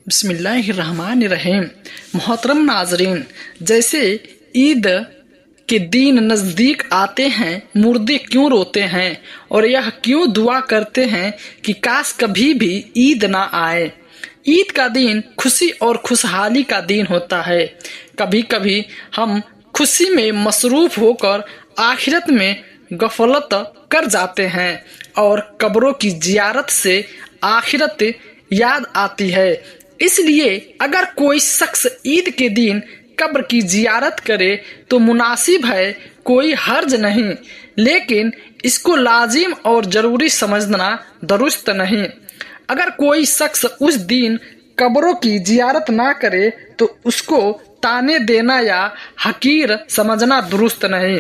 بسم اللہ الرحمن الرحیم۔ محترم ناظرین، جیسے عید کے دن نزدیک آتے ہیں مردے کیوں روتے ہیں اور یہ کیوں دعا کرتے ہیں کہ کاش کبھی بھی عید نہ آئے۔ عید کا دن خوشی اور خوشحالی کا دن ہوتا ہے۔ کبھی کبھی ہم خوشی میں مصروف ہو کر آخرت میں غفلت کر جاتے ہیں اور قبروں کی زیارت سے آخرت یاد آتی ہے۔ اس لیے اگر کوئی شخص عید کے دن قبر کی زیارت کرے تو مناسب ہے، کوئی حرج نہیں، لیکن اس کو لازم اور ضروری سمجھنا درست نہیں۔ اگر کوئی شخص اس دن قبروں کی زیارت نہ کرے تو اس کو طعنے دینا یا حقیر سمجھنا درست نہیں۔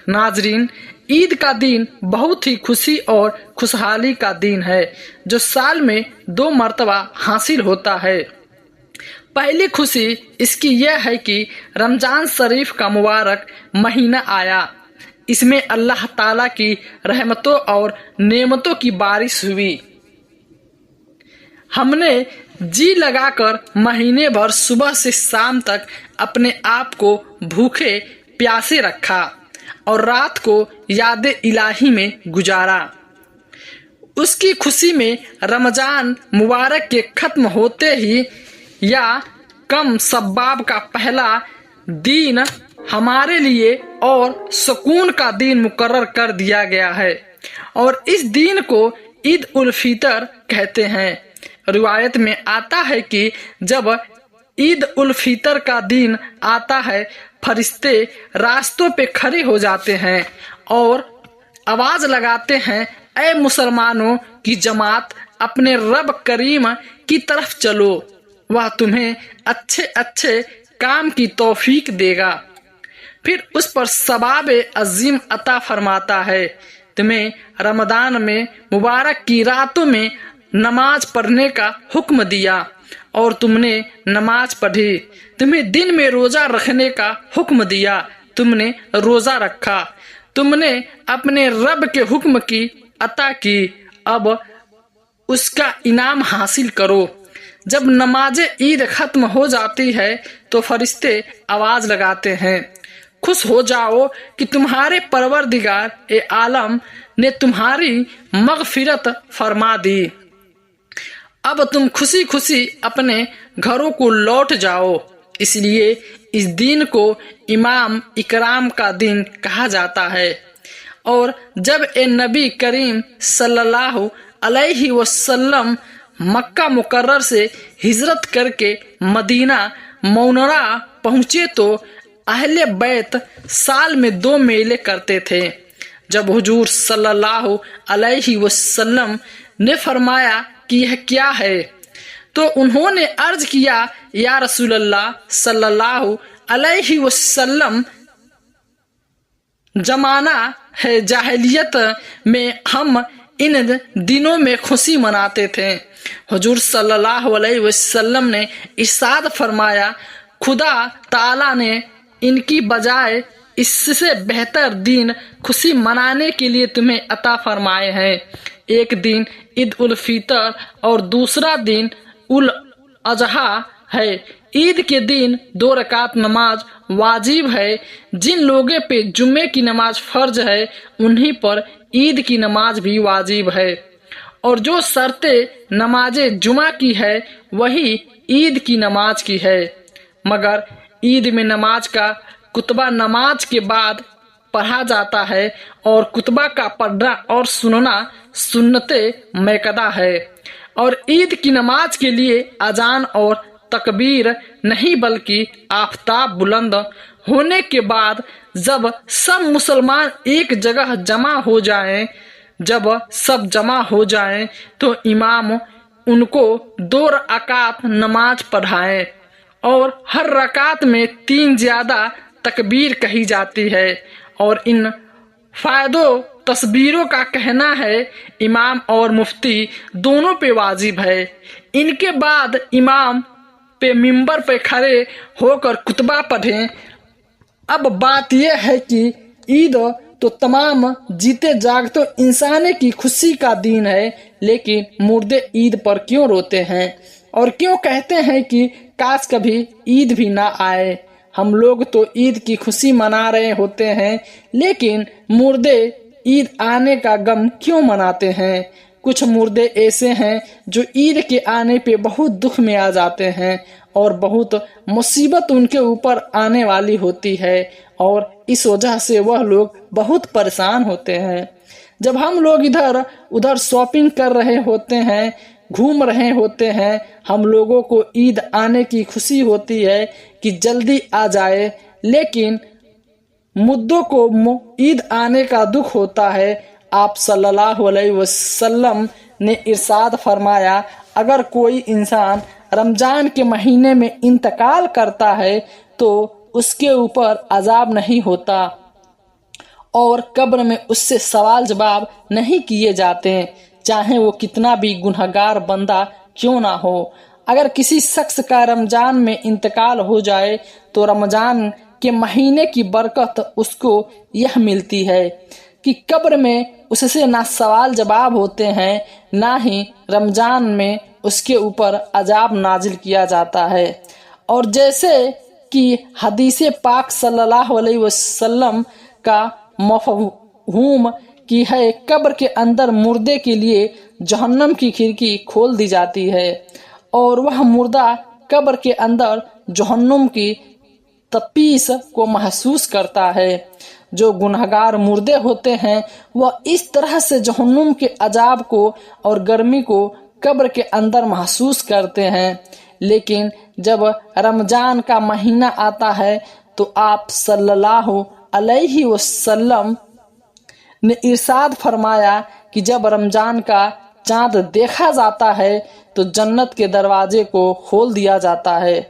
ناظرین، عید کا دن بہت ہی خوشی اور خوشحالی کا دن ہے جو سال میں 2 مرتبہ حاصل ہوتا ہے۔ پہلی خوشی اس کی یہ ہے کہ رمضان شریف کا مبارک مہینہ آیا۔ اس میں اللہ تعالیٰ کی رحمتوں اور نعمتوں کی بارش ہوئی۔ ہم نے جی لگا کر مہینے بھر صبح سے شام تک اپنے آپ کو بھوکے پیاسے رکھا اور رات کو یاد الہی میں گزارا۔ اس کی خوشی میں رمضان مبارک کے ختم ہوتے ہی یا کم شباب کا پہلا دن ہمارے لیے اور سکون کا دن مقرر کر دیا گیا ہے، اور اس دن کو عید الفطر کہتے ہیں۔ روایت میں آتا ہے کہ جب عید الفطر کا دن آتا ہے، فرشتے راستوں پہ کھڑے ہو جاتے ہیں اور آواز لگاتے ہیں، اے مسلمانوں کی جماعت، اپنے رب کریم کی طرف چلو، وہ تمہیں اچھے اچھے کام کی توفیق دے گا، پھر اس پر ثواب عظیم عطا فرماتا ہے۔ تمہیں رمضان میں مبارک کی راتوں میں نماز پڑھنے کا حکم دیا اور تم نے نماز پڑھی۔ تمہیں دن میں روزہ رکھنے کا حکم دیا، تم نے روزہ رکھا۔ تم نے اپنے رب کے حکم کی اطاعت کی، اب اس کا انعام حاصل کرو۔ جب نماز عید ختم ہو جاتی ہے تو فرشتے آواز لگاتے ہیں، خوش ہو جاؤ کہ تمہارے پروردگار عالم نے تمہاری مغفرت فرما دی، اب تم خوشی خوشی اپنے گھروں کو لوٹ جاؤ۔ اس لیے اس دن کو امام اکرام کا دن کہا جاتا ہے۔ اور جب نبی کریم صلی اللہ علیہ وسلم مکہ مکرر سے ہجرت کر کے مدینہ منورہ پہنچے تو اہل بیت سال میں 2 میلے کرتے تھے۔ جب حضور صلی اللہ علیہ وسلم نے فرمایا کہ یہ کیا ہے تو انہوں نے عرض کیا، یا رسول اللہ صلی اللہ علیہ وسلم، زمانہ ہے جاہلیت میں ہم ان دنوں میں خوشی مناتے تھے۔ حضور صلی اللہ علیہ وسلم نے ارشاد فرمایا، خدا تعالیٰ نے ان کی بجائے اس سے بہتر دن خوشی منانے کے لیے تمہیں عطا فرمائے ہیں۔ ایک دن عید الفطر اور دوسرا دن الاضحیٰ ہے۔ عید کے دن 2 رکعت نماز واجب ہے۔ جن لوگوں پہ جمعے کی نماز فرض ہے انہی پر عید کی نماز بھی واجب ہے، اور جو شرط نماز جمعہ کی ہے وہی عید کی نماز کی ہے، مگر عید میں نماز کا خطبہ نماز کے بعد پڑھا جاتا ہے، اور خطبہ کا پڑھنا اور سننا سنت مؤکدہ ہے۔ اور عید کی نماز کے لیے اذان اور تکبیر نہیں بلکہ آفتاب بلند ہونے کے بعد جب سب مسلمان ایک جگہ جمع ہو جائیں تو امام ان کو 2 رکعت نماز پڑھائیں، اور ہر رکعت میں 3 زیادہ تکبیر کہی جاتی ہے، اور ان فائدوں تصبیروں کا کہنا ہے امام اور مفتی دونوں پہ واجب ہے۔ ان کے بعد امام پہ ممبر پہ کھڑے ہو کر خطبہ پڑھیں۔ اب بات یہ ہے کہ عید تو تمام جیتے جاگتے انسان کی خوشی کا دن ہے، لیکن مردے عید پر کیوں روتے ہیں اور کیوں کہتے ہیں کہ کاش کبھی عید بھی نہ آئے؟ ہم لوگ تو عید کی خوشی منا رہے ہوتے ہیں، لیکن مردے عید آنے کا غم کیوں مناتے ہیں؟ کچھ مردے ایسے ہیں جو عید کے آنے پہ بہت دکھ میں آ جاتے ہیں اور بہت مصیبت ان کے اوپر آنے والی ہوتی ہے، اور اس وجہ سے وہ لوگ بہت پریشان ہوتے ہیں۔ جب ہم لوگ ادھر ادھر شاپنگ کر رہے ہوتے ہیں، گھوم رہے ہوتے ہیں، ہم لوگوں کو عید آنے کی خوشی ہوتی ہے کہ جلدی آ جائے، لیکن مردوں کو عید آنے کا دکھ ہوتا ہے۔ آپ صلی اللہ علیہ وسلم نے ارشاد فرمایا، اگر کوئی انسان رمضان کے مہینے میں انتقال کرتا ہے تو اس کے اوپر عذاب نہیں ہوتا اور قبر میں اس سے سوال جواب نہیں کیے جاتے، چاہے وہ کتنا بھی گنہگار بندہ کیوں نہ ہو۔ اگر کسی شخص کا رمضان میں انتقال ہو جائے تو رمضان کے مہینے کی برکت اس کو یہ ملتی ہے کہ قبر میں اس سے نہ سوال جواب ہوتے ہیں، نہ ہی رمضان میں اس کے اوپر عذاب نازل کیا جاتا ہے۔ اور جیسے کہ حدیث پاک صلی اللہ علیہ وسلم کا مفہوم کی ہے، قبر کے اندر مردے کے لیے جہنم کی کھڑکی کھول دی جاتی ہے اور وہ مردہ قبر کے اندر جہنم کی تپیس کو محسوس کرتا ہے۔ جو گنہگار مردے ہوتے ہیں وہ اس طرح سے جہنم کے عذاب کو اور گرمی کو قبر کے اندر محسوس کرتے ہیں، لیکن جب رمضان کا مہینہ آتا ہے تو آپ صلی اللہ علیہ وسلم نے ارشاد فرمایا کہ جب رمضان کا چاند دیکھا جاتا ہے تو جنت کے دروازے کو کھول دیا جاتا ہے،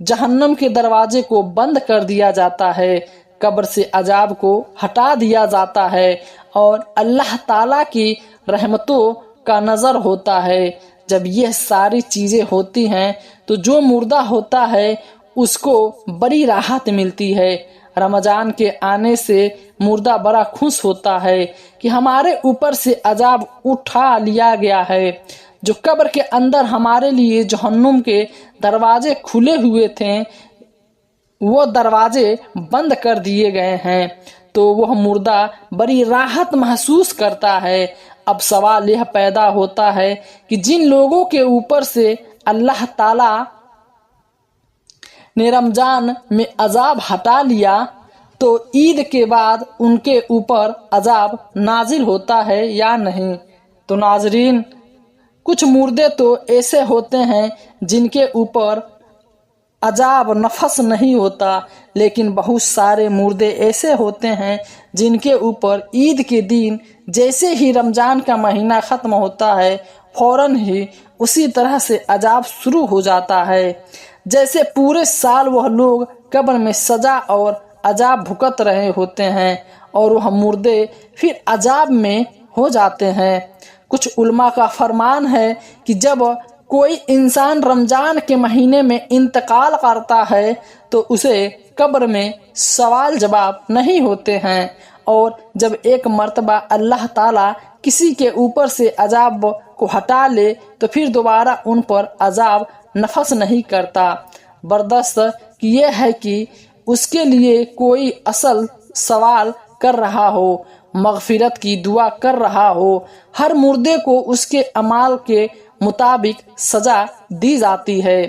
جہنم کے دروازے کو بند کر دیا جاتا ہے، قبر سے عذاب کو ہٹا دیا جاتا ہے اور اللہ تعالیٰ کی رحمتوں کا نظر ہوتا ہے۔ جب یہ ساری چیزیں ہوتی ہیں تو جو مردہ ہوتا ہے اس کو بڑی راحت ملتی ہے۔ رمضان کے آنے سے مردہ بڑا خوش ہوتا ہے کہ ہمارے اوپر سے عذاب اٹھا لیا گیا ہے۔ جو قبر کے اندر ہمارے لیے جہنم کے دروازے کھلے ہوئے تھے وہ دروازے بند کر دیے گئے ہیں، تو وہ مردہ بڑی راحت محسوس کرتا ہے۔ اب سوال یہ پیدا ہوتا ہے کہ جن لوگوں کے اوپر سے اللہ تعالی نے رمضان میں عذاب ہٹا لیا تو عید کے بعد ان کے اوپر عذاب نازل ہوتا ہے یا نہیں؟ تو ناظرین، کچھ مردے تو ایسے ہوتے ہیں جن کے اوپر عذاب نفس نہیں ہوتا، لیکن بہت سارے مردے ایسے ہوتے ہیں جن کے اوپر عید کے دن جیسے ہی رمضان کا مہینہ ختم ہوتا ہے فوراً ہی اسی طرح سے عذاب شروع ہو جاتا ہے، جیسے پورے سال وہ لوگ قبر میں سزا اور عذاب بھگت رہے ہوتے ہیں اور وہ مردے پھر عذاب میں ہو جاتے ہیں۔ کچھ علماء کا فرمان ہے کہ جب کوئی انسان رمضان کے مہینے میں انتقال کرتا ہے تو اسے قبر میں سوال جواب نہیں ہوتے ہیں، اور جب ایک مرتبہ اللہ تعالیٰ کسی کے اوپر سے عذاب کو ہٹا لے تو پھر دوبارہ ان پر عذاب نفس نہیں کرتا، برداشت کی یہ ہے کہ اس کے لیے کوئی اصل سوال کر رہا ہو، مغفرت کی دعا کر رہا ہو۔ ہر مردے کو اس کے اعمال کے مطابق سزا دی جاتی ہے۔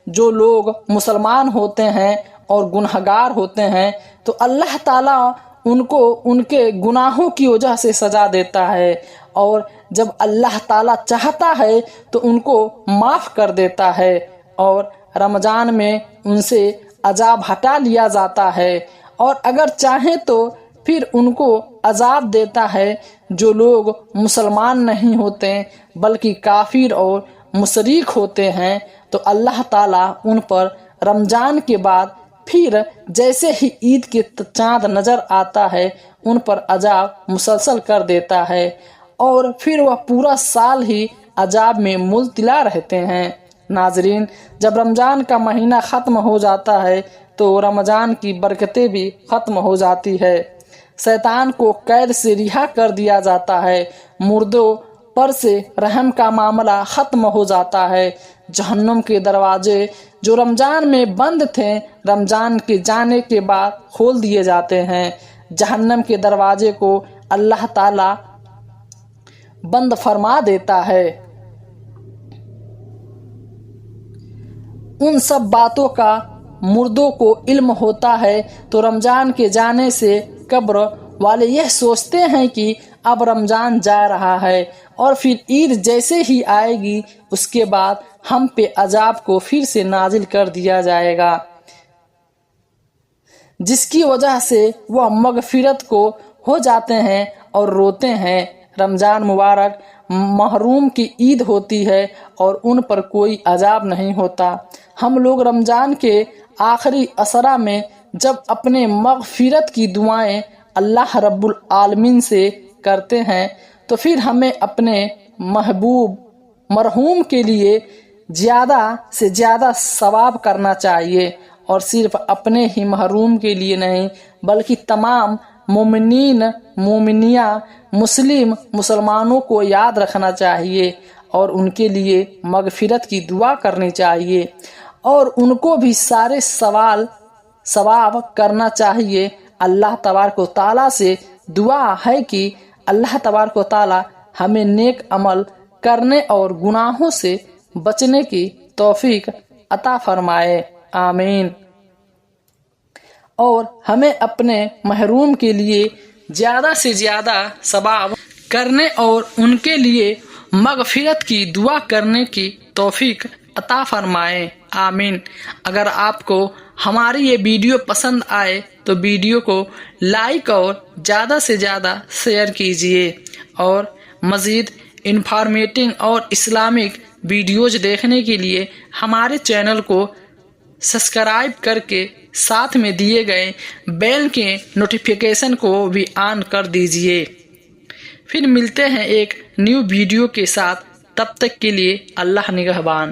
جو لوگ مسلمان ہوتے ہیں اور گنہگار ہوتے ہیں تو اللہ تعالیٰ ان کو ان کے گناہوں کی وجہ سے سزا دیتا ہے، اور جب اللہ تعالیٰ چاہتا ہے تو ان کو معاف کر دیتا ہے اور رمضان میں ان سے عذاب ہٹا لیا جاتا ہے، اور اگر چاہیں تو پھر ان کو عذاب دیتا ہے۔ جو لوگ مسلمان نہیں ہوتے بلکہ کافر اور مشرک ہوتے ہیں تو اللہ تعالیٰ ان پر رمضان کے بعد پھر جیسے ہی عید کے چاند نظر آتا ہے ان پر عذاب مسلسل کر دیتا ہے، اور پھر وہ پورا سال ہی عذاب میں مبتلا رہتے ہیں۔ ناظرین، جب رمضان کا مہینہ ختم ہو جاتا ہے تو رمضان کی برکتیں بھی ختم ہو جاتی ہے، شیطان کو قید سے رہا کر دیا جاتا ہے، مردوں پر سے رحم کا معاملہ ختم ہو جاتا ہے۔ جہنم کے دروازے جو رمضان میں بند تھے رمضان کے جانے کے بعد کھول دیے جاتے ہیں۔ جہنم کے دروازے کو اللہ تعالی بند فرما دیتا ہے۔ ان سب باتوں کا مردوں کو علم ہوتا ہے تو رمضان کے جانے سے قبر والے یہ سوچتے ہیں کہ اب رمضان جا رہا ہے اور پھر عید جیسے ہی آئے گی اس کے بعد ہم پہ عذاب کو پھر سے نازل کر دیا جائے گا، جس کی وجہ سے وہ مغفرت کو ہو جاتے ہیں اور روتے ہیں۔ رمضان مبارک محروم کی عید ہوتی ہے اور ان پر کوئی عذاب نہیں ہوتا۔ ہم لوگ رمضان کے آخری عشرہ میں جب اپنے مغفرت کی دعائیں اللہ رب العالمین سے کرتے ہیں تو پھر ہمیں اپنے محبوب مرحوم کے لیے زیادہ سے زیادہ ثواب کرنا چاہیے، اور صرف اپنے ہی محروم کے لیے نہیں بلکہ تمام مومنین مومنیاں مسلمانوں کو یاد رکھنا چاہیے اور ان کے لیے مغفرت کی دعا کرنی چاہیے، اور ان کو بھی سارے ثواب کرنا چاہیے۔ اللہ تبارک و تعالیٰ سے دعا ہے کہ اللہ تبارک و تعالیٰ ہمیں نیک عمل کرنے اور گناہوں سے بچنے کی توفیق عطا فرمائے، آمین۔ اور ہمیں اپنے محروم کے لیے زیادہ سے زیادہ ثواب کرنے اور ان کے لیے مغفرت کی دعا کرنے کی توفیق عطا فرمائے، آمین۔ اگر آپ کو ہماری یہ ویڈیو پسند آئے تو ویڈیو کو لائک اور زیادہ سے زیادہ شیئر کیجیے، اور مزید انفارمیٹنگ اور اسلامک ویڈیوز دیکھنے کے لیے ہمارے چینل کو سبسکرائب کر کے ساتھ میں دیے گئے بیل کے نوٹیفیکیشن کو بھی آن کر دیجیے۔ پھر ملتے ہیں ایک نیو ویڈیو کے ساتھ، تب تک کے لیے اللہ نگہبان۔